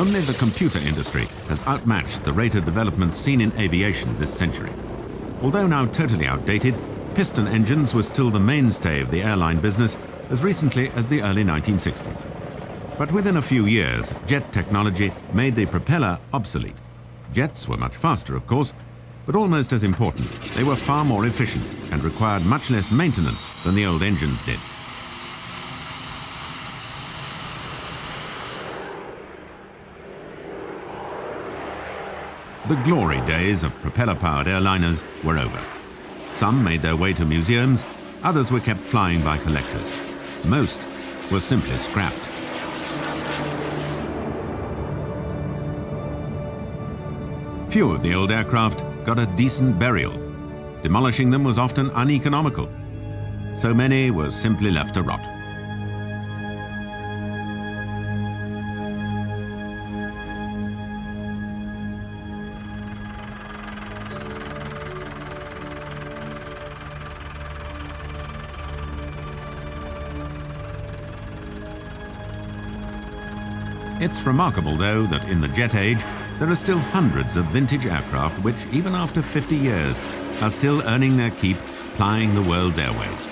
Only the computer industry has outmatched the rate of development seen in aviation this century. Although now totally outdated, piston engines were still the mainstay of the airline business as recently as the early 1960s. But within a few years, jet technology made the propeller obsolete. Jets were much faster, of course, but almost as important, they were far more efficient and required much less maintenance than the old engines did. The glory days of propeller-powered airliners were over. Some made their way to museums, others were kept flying by collectors. Most were simply scrapped. Few of the old aircraft got a decent burial. Demolishing them was often uneconomical. So many were simply left to rot. It's remarkable, though, that in the jet age, there are still hundreds of vintage aircraft which, even after 50 years, are still earning their keep plying the world's airways.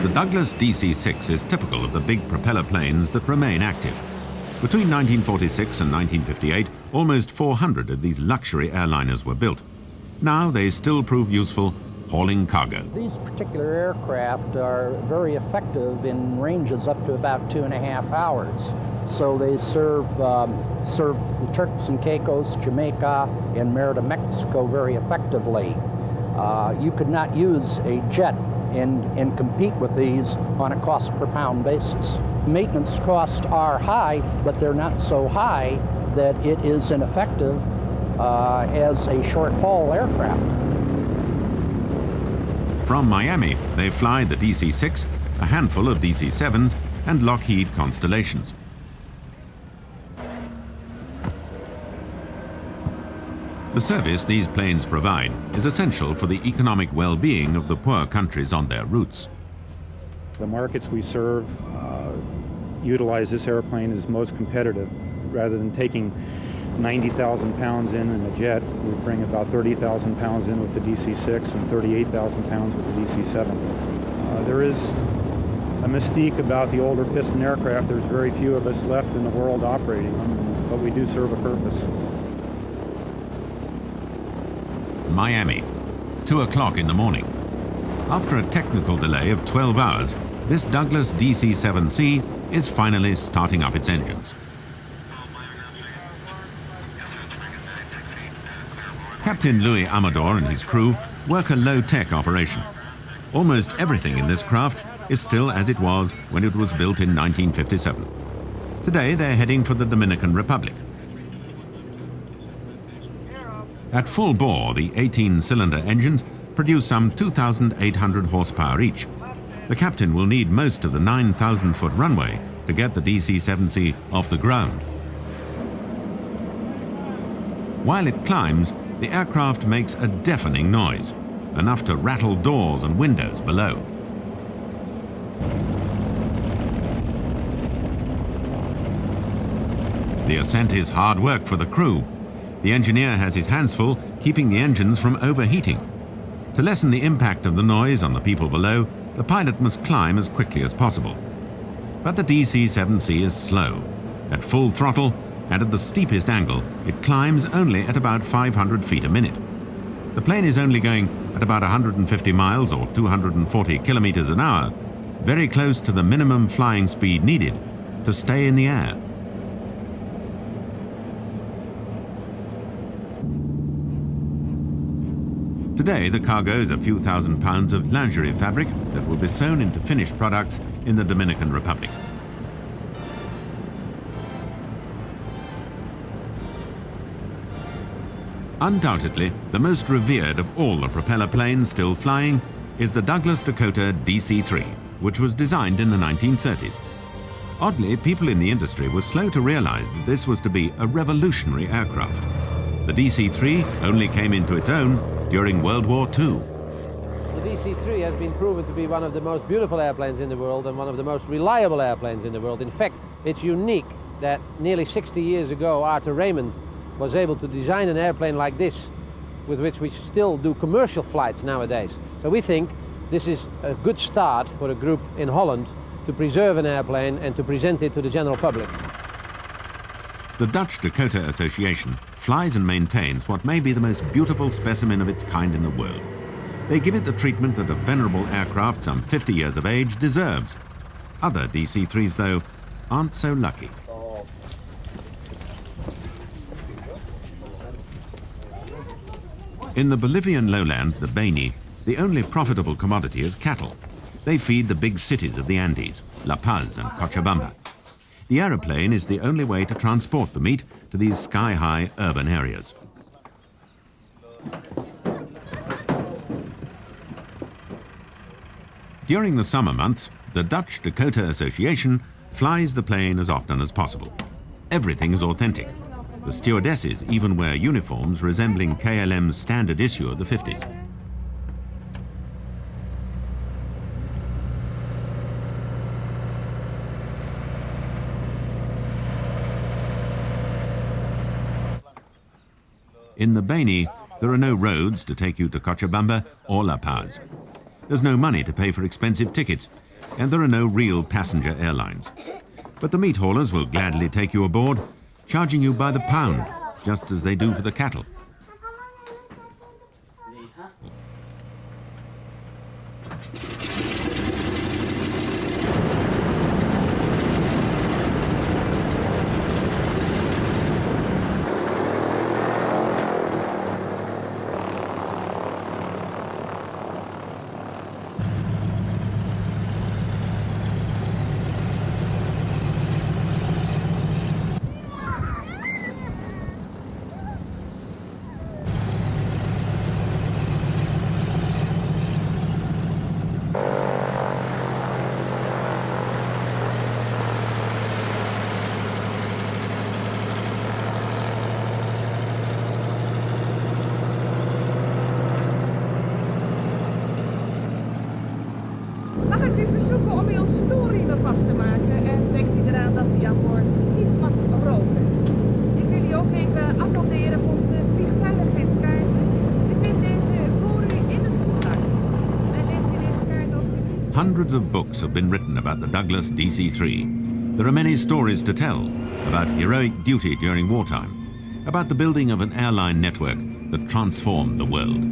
The Douglas DC-6 is typical of the big propeller planes that remain active. Between 1946 and 1958, almost 400 of these luxury airliners were built. Now they still prove useful hauling cargo. These particular aircraft are very effective in ranges up to about 2.5 hours. So they serve the Turks and Caicos, Jamaica, and Merida, Mexico very effectively. You could not use a jet and compete with these on a cost per pound basis. Maintenance costs are high, but they're not so high that it is ineffective as a short-haul aircraft. From Miami, they fly the DC-6, a handful of DC-7s, and Lockheed Constellations. The service these planes provide is essential for the economic well-being of the poor countries on their routes. The markets we serve utilize this airplane as most competitive. Rather than taking 90,000 pounds in a jet, we bring about 30,000 pounds in with the DC-6 and 38,000 pounds with the DC-7. There is a mystique about the older piston aircraft. There's very few of us left in the world operating them, but we do serve a purpose. Miami, 2 o'clock in the morning. After a technical delay of 12 hours, this Douglas DC-7C is finally starting up its engines. Captain Louis Amador and his crew work a low-tech operation. Almost everything in this craft is still as it was when it was built in 1957. Today they're heading for the Dominican Republic. At full bore, the 18-cylinder engines produce some 2,800 horsepower each. The captain will need most of the 9,000-foot runway to get the DC-7C off the ground. While it climbs, the aircraft makes a deafening noise, enough to rattle doors and windows below. The ascent is hard work for the crew. The engineer has his hands full, keeping the engines from overheating. To lessen the impact of the noise on the people below, the pilot must climb as quickly as possible. But the DC-7C is slow. At full throttle, and at the steepest angle, it climbs only at about 500 feet a minute. The plane is only going at about 150 miles or 240 kilometers an hour, very close to the minimum flying speed needed to stay in the air. Today, the cargo is a few thousand pounds of lingerie fabric that will be sewn into finished products in the Dominican Republic. Undoubtedly, the most revered of all the propeller planes still flying is the Douglas Dakota DC-3, which was designed in the 1930s. Oddly, people in the industry were slow to realize that this was to be a revolutionary aircraft. The DC-3 only came into its own during World War II. The DC-3 has been proven to be one of the most beautiful airplanes in the world and one of the most reliable airplanes in the world. In fact, it's unique that nearly 60 years ago Arthur Raymond was able to design an airplane like this, with which we still do commercial flights nowadays. So we think this is a good start for a group in Holland to preserve an airplane and to present it to the general public. The Dutch Dakota Association flies and maintains what may be the most beautiful specimen of its kind in the world. They give it the treatment that a venerable aircraft some 50 years of age deserves. Other DC-3s, though, aren't so lucky. In the Bolivian lowland, the Beni, the only profitable commodity is cattle. They feed the big cities of the Andes, La Paz and Cochabamba. The aeroplane is the only way to transport the meat to these sky-high urban areas. During the summer months, the Dutch Dakota Association flies the plane as often as possible. Everything is authentic. The stewardesses even wear uniforms resembling KLM's standard issue of the 50s. In the Beni, there are no roads to take you to Cochabamba or La Paz. There's no money to pay for expensive tickets, and there are no real passenger airlines. But the meat haulers will gladly take you aboard, charging you by the pound, just as they do for the cattle. Mag ik u verzoeken om uw stoelriemen vast te maken en denkt u eraan dat u aan boord niet mag roken. Ik wil u ook even attenderen op onze vliegveiligheidskaarten. U vindt deze voor u in de stoelgang. En leest u deze kaart alstublieft. Hundreds of books have been written about the Douglas DC-3. There are many stories to tell about heroic duty during wartime, about the building of an airline network that transformed the world.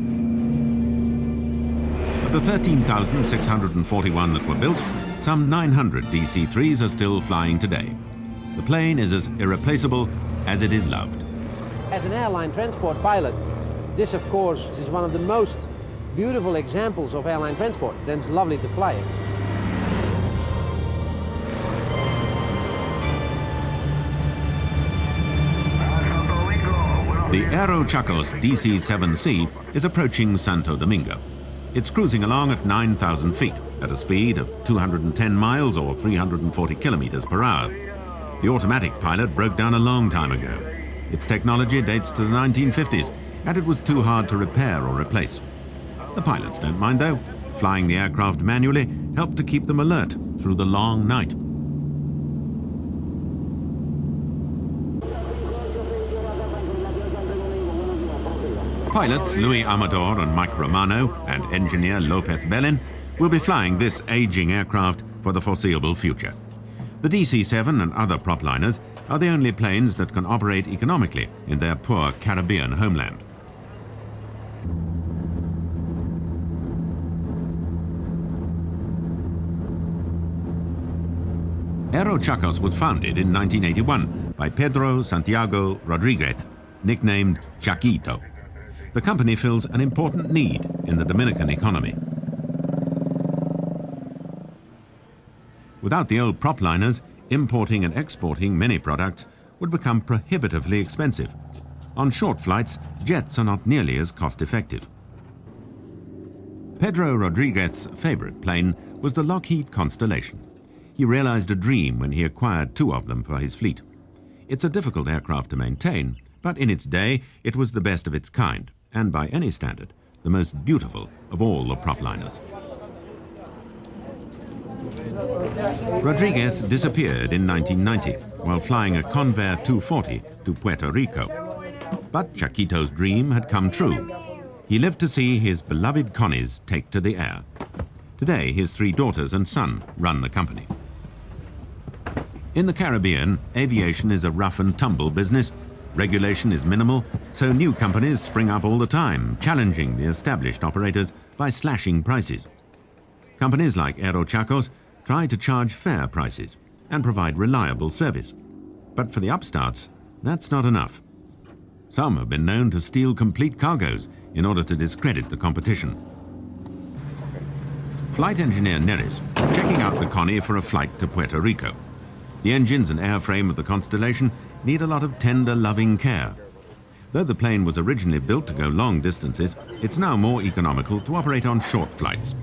Of the 13,641 that were built, some 900 DC-3s are still flying today. The plane is as irreplaceable as it is loved. As an airline transport pilot, this of course is one of the most beautiful examples of airline transport. Then it's lovely to fly it. The Aero Chacos DC-7C is approaching Santo Domingo. It's cruising along at 9,000 feet at a speed of 210 miles or 340 kilometers per hour. The automatic pilot broke down a long time ago. Its technology dates to the 1950s, and it was too hard to repair or replace. The pilots don't mind though. Flying the aircraft manually helped to keep them alert through the long night. Pilots Luis Amador and Mike Romano and engineer Lopez Belen will be flying this aging aircraft for the foreseeable future. The DC-7 and other propliners are the only planes that can operate economically in their poor Caribbean homeland. Aero Chacos was founded in 1981 by Pedro Santiago Rodriguez, nicknamed Chaquito. The company fills an important need in the Dominican economy. Without the old propliners, importing and exporting many products would become prohibitively expensive. On short flights, jets are not nearly as cost-effective. Pedro Rodriguez's favorite plane was the Lockheed Constellation. He realized a dream when he acquired 2 of them for his fleet. It's a difficult aircraft to maintain, but in its day, it was the best of its kind, and by any standard, the most beautiful of all the propliners. Rodriguez disappeared in 1990 while flying a Convair 240 to Puerto Rico. But Chiquito's dream had come true. He lived to see his beloved Connies take to the air. Today, his 3 daughters and son run the company. In the Caribbean, aviation is a rough and tumble business. Regulation is minimal, so new companies spring up all the time, challenging the established operators by slashing prices. Companies like Aerochacos try to charge fair prices and provide reliable service. But for the upstarts, that's not enough. Some have been known to steal complete cargoes in order to discredit the competition. Flight engineer Neris is checking out the Connie for a flight to Puerto Rico. The engines and airframe of the Constellation need a lot of tender, loving care. Though the plane was originally built to go long distances, it's now more economical to operate on short flights.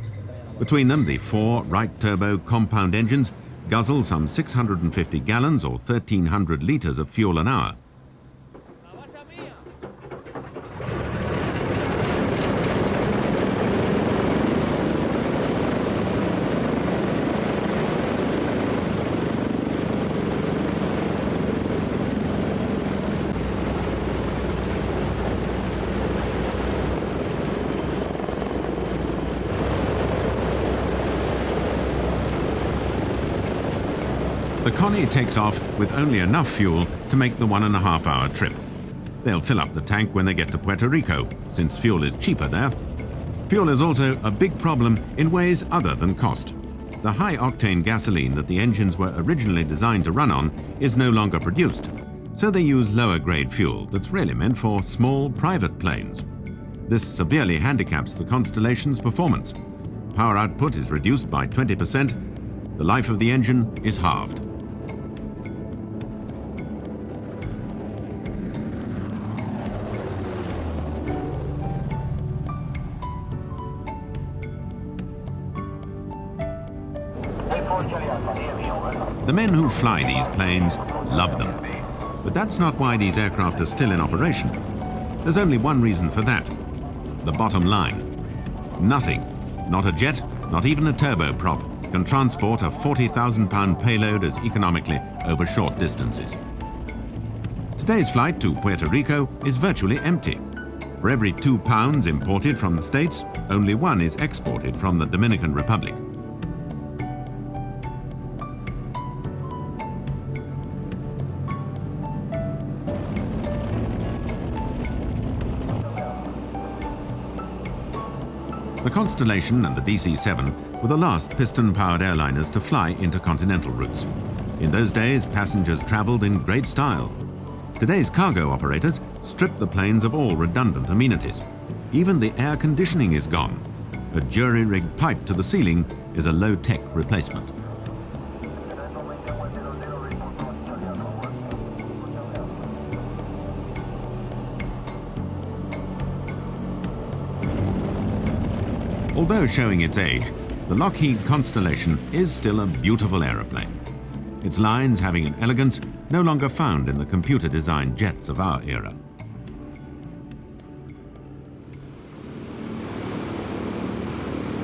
Between them, the 4 Wright-turbo compound engines guzzle some 650 gallons or 1,300 litres of fuel an hour. The Connie takes off with only enough fuel to make the 1.5-hour trip. They'll fill up the tank when they get to Puerto Rico, since fuel is cheaper there. Fuel is also a big problem in ways other than cost. The high-octane gasoline that the engines were originally designed to run on is no longer produced, so they use lower-grade fuel that's really meant for small private planes. This severely handicaps the Constellation's performance. Power output is reduced by 20%. The life of the engine is halved. The men who fly these planes love them. But that's not why these aircraft are still in operation. There's only one reason for that: the bottom line. Nothing, not a jet, not even a turboprop, can transport a 40,000-pound payload as economically over short distances. Today's flight to Puerto Rico is virtually empty. For every 2 pounds imported from the States, only 1 is exported from the Dominican Republic. The Constellation and the DC-7 were the last piston-powered airliners to fly intercontinental routes. In those days, passengers traveled in great style. Today's cargo operators strip the planes of all redundant amenities. Even the air conditioning is gone. A jury-rigged pipe to the ceiling is a low-tech replacement. Although showing its age, the Lockheed Constellation is still a beautiful aeroplane. Its lines having an elegance no longer found in the computer-designed jets of our era.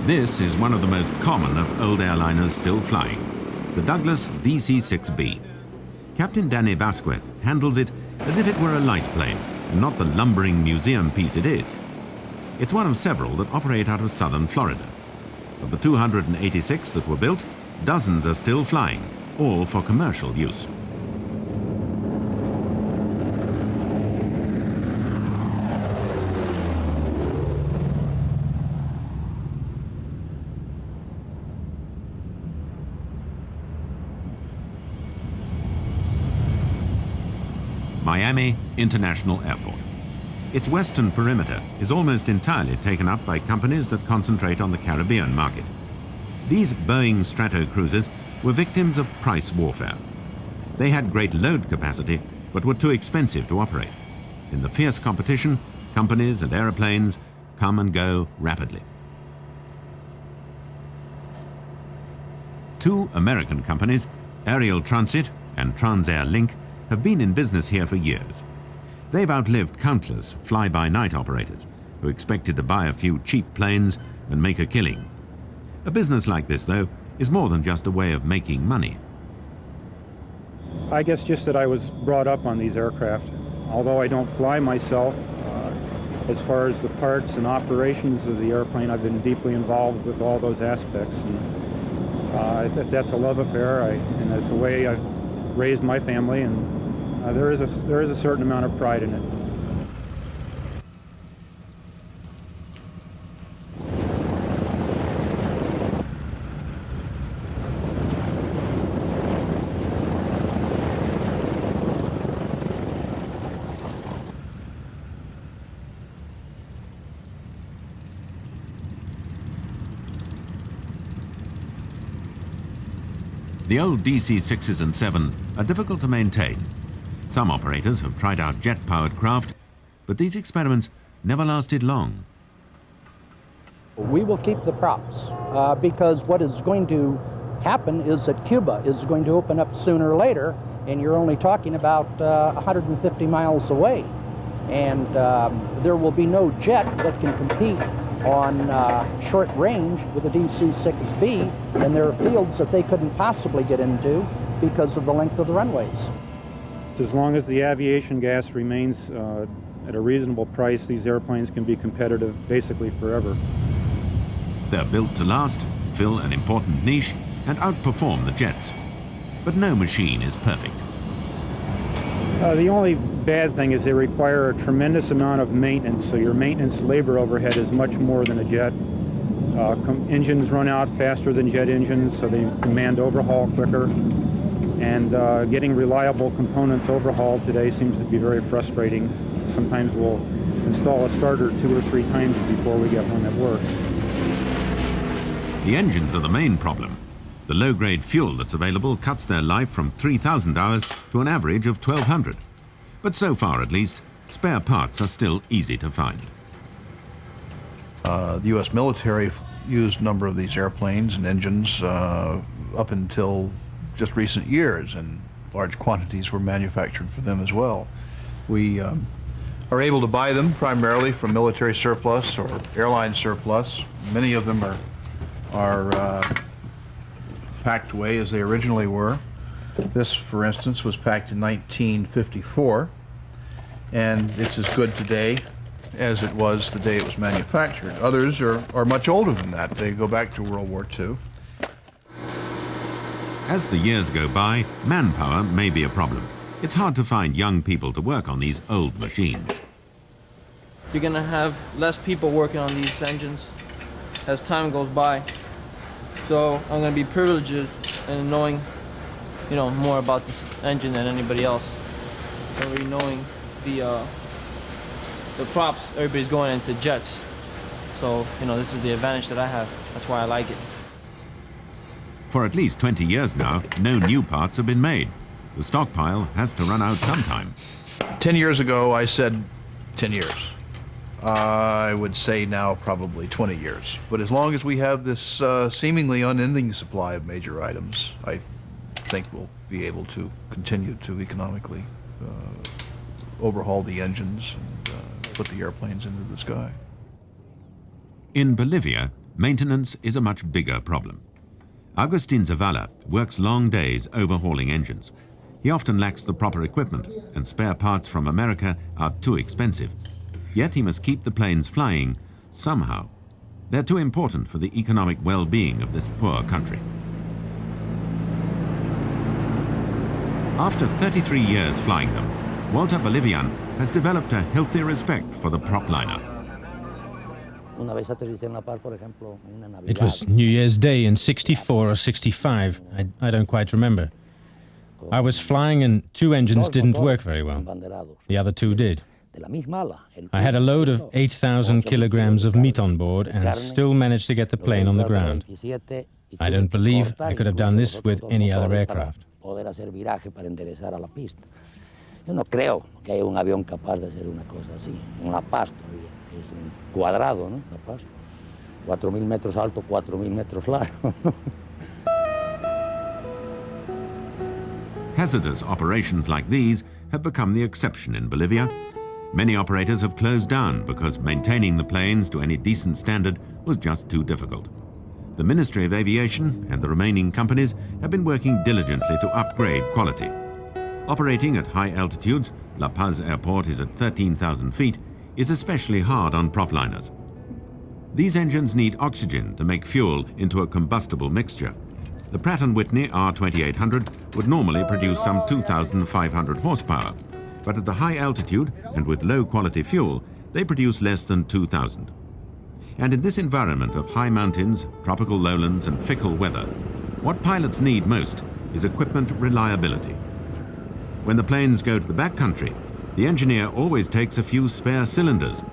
This is one of the most common of old airliners still flying, the Douglas DC-6B. Captain Danny Vasquez handles it as if it were a light plane, and not the lumbering museum piece it is. It's one of several that operate out of southern Florida. Of the 286 that were built, dozens are still flying, all for commercial use. Miami International Airport. Its western perimeter is almost entirely taken up by companies that concentrate on the Caribbean market. These Boeing Stratocruisers were victims of price warfare. They had great load capacity, but were too expensive to operate. In the fierce competition, companies and aeroplanes come and go rapidly. 2 American companies, Aerial Transit and Transair Link, have been in business here for years. They've outlived countless fly-by-night operators who expected to buy a few cheap planes and make a killing. A business like this, though, is more than just a way of making money. I guess just that I was brought up on these aircraft. Although I don't fly myself, as far as the parts and operations of the airplane, I've been deeply involved with all those aspects. And that's a love affair, and that's the way I've raised my family, and there is a certain amount of pride in it. The old DC-6s and 7s are difficult to maintain. Some operators have tried out jet-powered craft, but these experiments never lasted long. We will keep the props because what is going to happen is that Cuba is going to open up sooner or later, and you're only talking about 150 miles away. And there will be no jet that can compete on short range with a DC-6B, and there are fields that they couldn't possibly get into because of the length of the runways. As long as the aviation gas remains at a reasonable price, these airplanes can be competitive basically forever. They're built to last, fill an important niche, and outperform the jets. But no machine is perfect. The only bad thing is they require a tremendous amount of maintenance, so your maintenance labor overhead is much more than a jet. Engines run out faster than jet engines, so they demand overhaul quicker. And getting reliable components overhauled today seems to be very frustrating. Sometimes we'll install a starter 2 or 3 times before we get one that works. The engines are the main problem. The low-grade fuel that's available cuts their life from 3,000 hours to an average of 1,200. But so far, at least, spare parts are still easy to find. The U.S. military used a number of these airplanes and engines up until just recent years, and large quantities were manufactured for them as well. We are able to buy them primarily from military surplus or airline surplus. Many of them are packed away as they originally were. This, for instance, was packed in 1954, and it's as good today as it was the day it was manufactured. Others are much older than that. They go back to World War II. As the years go by, manpower may be a problem. It's hard to find young people to work on these old machines. You're going to have less people working on these engines as time goes by. So I'm going to be privileged in knowing, more about this engine than anybody else. Already knowing the props, everybody's going into jets. So, this is the advantage that I have. That's why I like it. For at least 20 years now, no new parts have been made. The stockpile has to run out sometime. 10 years ago, I said 10 years. I would say now probably 20 years. But as long as we have this seemingly unending supply of major items, I think we'll be able to continue to economically overhaul the engines and put the airplanes into the sky. In Bolivia, maintenance is a much bigger problem. Agustin Zavala works long days overhauling engines. He often lacks the proper equipment, and spare parts from America are too expensive. Yet he must keep the planes flying somehow. They're too important for the economic well-being of this poor country. After 33 years flying them, Walter Bolivian has developed a healthy respect for the propliner. It was New Year's Day in 64 or 65, I don't quite remember. I was flying and 2 engines didn't work very well. The other 2 did. I had a load of 8,000 kilograms of meat on board and still managed to get the plane on the ground. I don't believe I could have done this with any other aircraft. Yo no creo que haya un avión capaz de hacer una cosa así. En La Paz todavía, es un cuadrado, ¿no? La Paz. 4.000 metros alto, 4.000 metros largo. Hazardous operations like these have become the exception in Bolivia. Many operators have closed down because maintaining the planes to any decent standard was just too difficult. The Ministry of Aviation and the remaining companies have been working diligently to upgrade quality. Operating at high altitudes, La Paz Airport is at 13,000 feet, is especially hard on propliners. These engines need oxygen to make fuel into a combustible mixture. The Pratt & Whitney R2800 would normally produce some 2,500 horsepower, but at the high altitude and with low quality fuel, they produce less than 2,000. And in this environment of high mountains, tropical lowlands and fickle weather, what pilots need most is equipment reliability. When the planes go to the backcountry, the engineer always takes a few spare cylinders,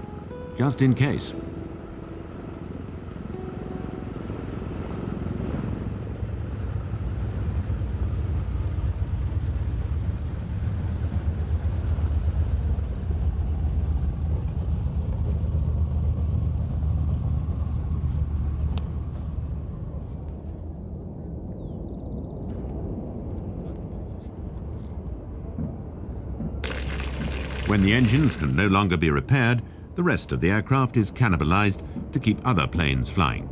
just in case. When the engines can no longer be repaired, the rest of the aircraft is cannibalized to keep other planes flying.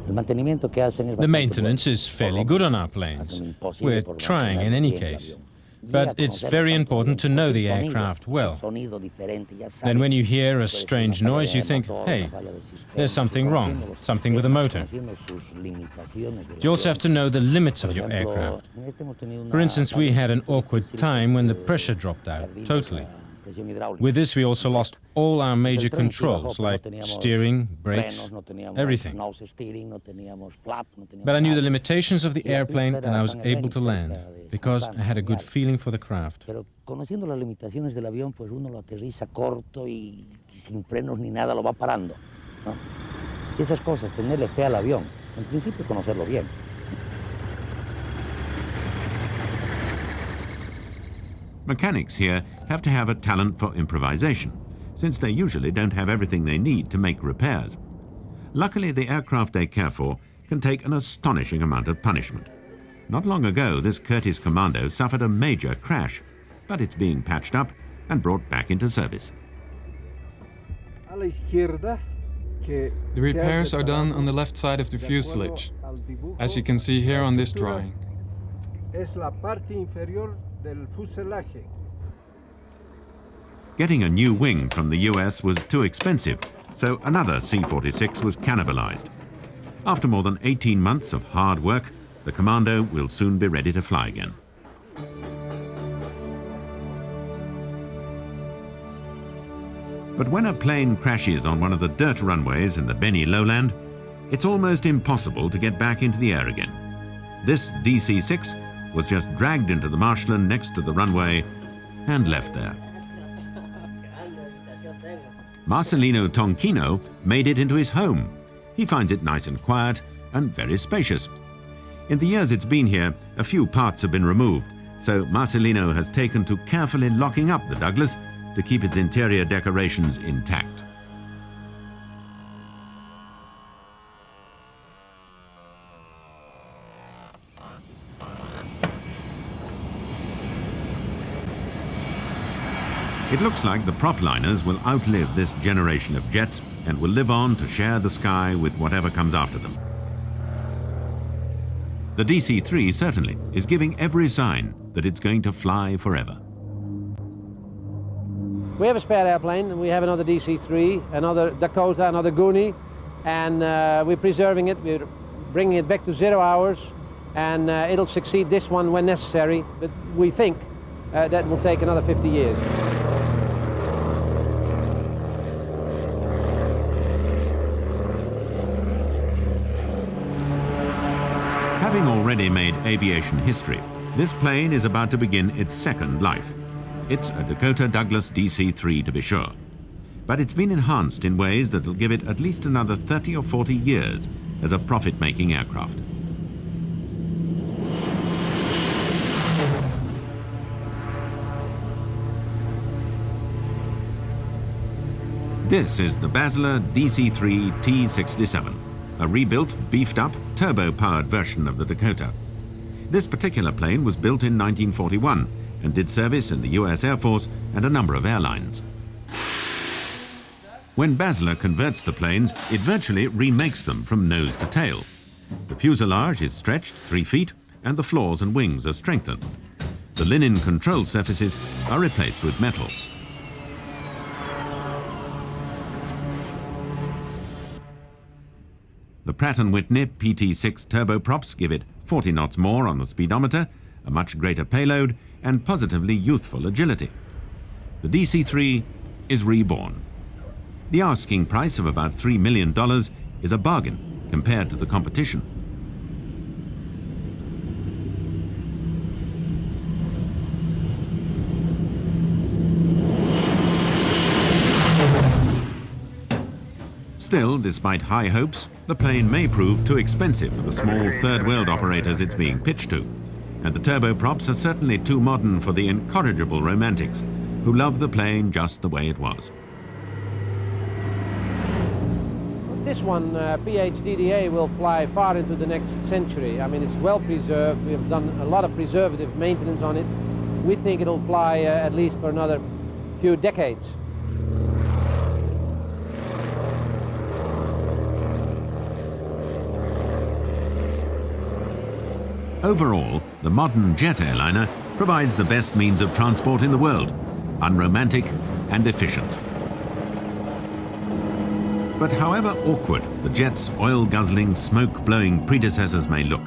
The maintenance is fairly good on our planes. We're trying in any case. But it's very important to know the aircraft well. Then when you hear a strange noise, you think, hey, there's something wrong, something with the motor. You also have to know the limits of your aircraft. For instance, we had an awkward time when the pressure dropped out, totally. With this, we also lost all our major controls, like steering, brakes, everything. But I knew the limitations of the airplane and I was able to land, because I had a good feeling for the craft. Conociendo las limitaciones del avión, pues uno lo aterriza corto y sin frenos ni nada lo va parando, ¿no? Y esas cosas, tenerle fe al avión, en principio conocerlo bien. Mechanics here have to have a talent for improvisation, since they usually don't have everything they need to make repairs. Luckily, the aircraft they care for can take an astonishing amount of punishment. Not long ago, this Curtiss Commando suffered a major crash, but it's being patched up and brought back into service. The repairs are done on the left side of the fuselage, as you can see here on this drawing. Getting a new wing from the US was too expensive, so another C-46 was cannibalized. After more than 18 months of hard work, the Commando will soon be ready to fly again. But when a plane crashes on one of the dirt runways in the Beni lowland, it's almost impossible to get back into the air again. This DC-6 was just dragged into the marshland next to the runway and left there. Marcelino Tonquino made it into his home. He finds it nice and quiet and very spacious. In the years it's been here, a few parts have been removed, so Marcelino has taken to carefully locking up the Douglas to keep its interior decorations intact. It looks like the propliners will outlive this generation of jets and will live on to share the sky with whatever comes after them. The DC-3 certainly is giving every sign that it's going to fly forever. We have a spare airplane, and we have another DC-3, another Dakota, another Goonie, and we're preserving it. We're bringing it back to 0 hours, and it'll succeed this one when necessary, but we think that will take another 50 years. Having already made aviation history, this plane is about to begin its second life. It's a Dakota Douglas DC-3 to be sure, but it's been enhanced in ways that will give it at least another 30 or 40 years as a profit-making aircraft. This is the Basler DC-3 T-67, a rebuilt, beefed-up, turbo-powered version of the Dakota. This particular plane was built in 1941 and did service in the US Air Force and a number of airlines. When Basler converts the planes, it virtually remakes them from nose to tail. The fuselage is stretched 3 feet, and the floors and wings are strengthened. The linen control surfaces are replaced with metal. The Pratt & Whitney PT6 turboprops give it 40 knots more on the speedometer, a much greater payload, and positively youthful agility. The DC-3 is reborn. The asking price of about $3 million is a bargain compared to the competition. Still, despite high hopes, the plane may prove too expensive for the small third world operators it's being pitched to. And the turboprops are certainly too modern for the incorrigible romantics who love the plane just the way it was. This one, PHDDA, will fly far into the next century. I mean, it's well preserved. We have done a lot of preservative maintenance on it. We think it'll fly at least for another few decades. Overall, the modern jet airliner provides the best means of transport in the world, unromantic and efficient. But however awkward the jet's oil-guzzling, smoke-blowing predecessors may look,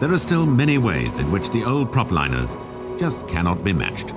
there are still many ways in which the old propliners just cannot be matched.